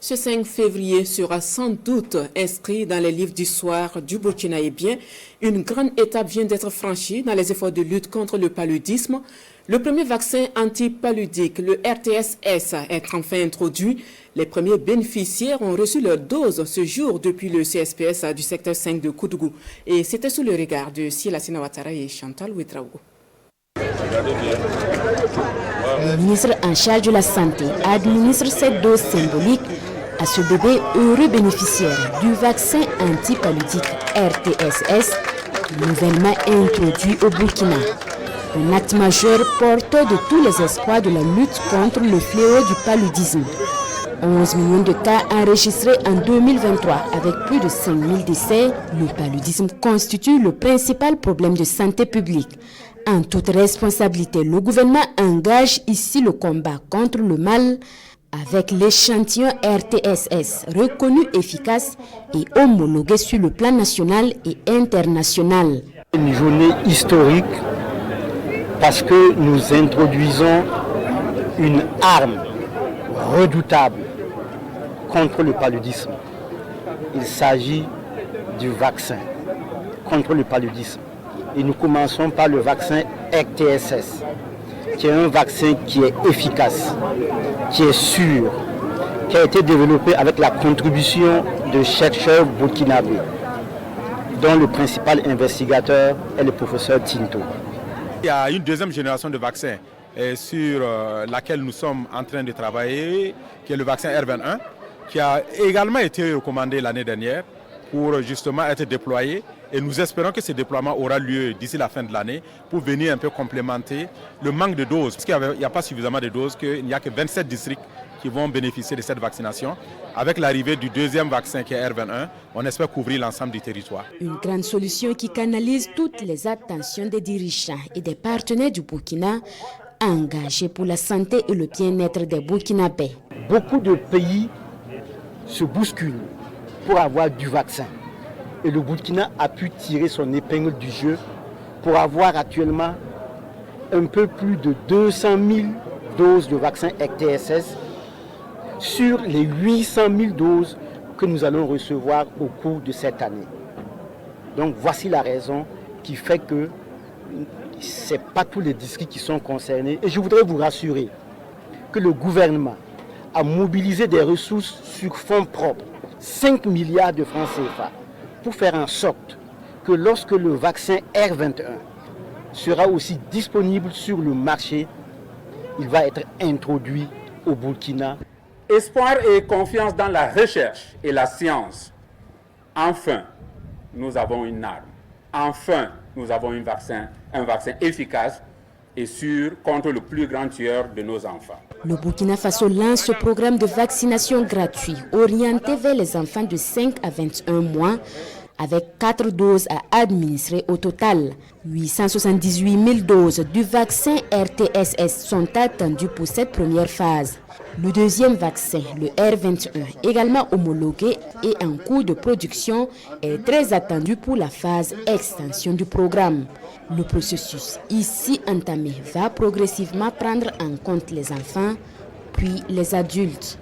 Ce 5 février sera sans doute inscrit dans les livres d'histoire du Burkina. Eh bien, une grande étape vient d'être franchie dans les efforts de lutte contre le paludisme. Le premier vaccin antipaludique, le RTS-S, est enfin introduit. Les premiers bénéficiaires ont reçu leur dose ce jour depuis le CSPS du secteur 5 de Koudougou. Et c'était sous le regard de Sila Ouattara et Chantal Ouedraogo. Le ministre en charge de la Santé administre cette dose symbolique à ce bébé heureux bénéficiaire du vaccin antipaludique RTS-S, nouvellement introduit au Burkina. Un acte majeur porteur de tous les espoirs de la lutte contre le fléau du paludisme. 11 millions de cas enregistrés en 2023 avec plus de 5000 décès, le paludisme constitue le principal problème de santé publique. En toute responsabilité, le gouvernement engage ici le combat contre le mal avec l'échantillon RTS-S reconnu efficace et homologué sur le plan national et international. Une journée historique parce que nous introduisons une arme redoutable contre le paludisme. Il s'agit du vaccin contre le paludisme. Et nous commençons par le vaccin RTS-S, qui est un vaccin qui est efficace, qui est sûr, qui a été développé avec la contribution de chercheurs burkinabés, dont le principal investigateur est le professeur Tinto. Il y a une deuxième génération de vaccins sur laquelle nous sommes en train de travailler, qui est le vaccin R21, qui a également été recommandé l'année dernière pour justement être déployé. Et nous espérons que ce déploiement aura lieu d'ici la fin de l'année pour venir un peu complémenter le manque de doses. Parce qu'il n'y a pas suffisamment de doses, qu'il n'y a que 27 districts qui vont bénéficier de cette vaccination. Avec l'arrivée du deuxième vaccin qui est R21, on espère couvrir l'ensemble du territoire. Une grande solution qui canalise toutes les attentions des dirigeants et des partenaires du Burkina engagés pour la santé et le bien-être des Burkinabés. Beaucoup de pays se bousculent pour avoir du vaccin. Et le Burkina a pu tirer son épingle du jeu pour avoir actuellement un peu plus de 200 000 doses de vaccin RTS-S sur les 800 000 doses que nous allons recevoir au cours de cette année. Donc voici la raison qui fait que ce n'est pas tous les districts qui sont concernés. Et je voudrais vous rassurer que le gouvernement a mobilisé des ressources sur fonds propres, 5 milliards de francs CFA, pour faire en sorte que lorsque le vaccin R21 sera aussi disponible sur le marché, il va être introduit au Burkina. Espoir et confiance dans la recherche et la science. Enfin, nous avons une arme. Enfin, nous avons un vaccin efficace et sûr contre le plus grand tueur de nos enfants. Le Burkina Faso lance ce programme de vaccination gratuit orienté vers les enfants de 5 à 21 mois avec 4 doses à administrer au total. 878 000 doses du vaccin RTS-S sont attendues pour cette première phase. Le deuxième vaccin, le R21, également homologué et en cours de production, est très attendu pour la phase extension du programme. Le processus ici entamé va progressivement prendre en compte les enfants, puis les adultes.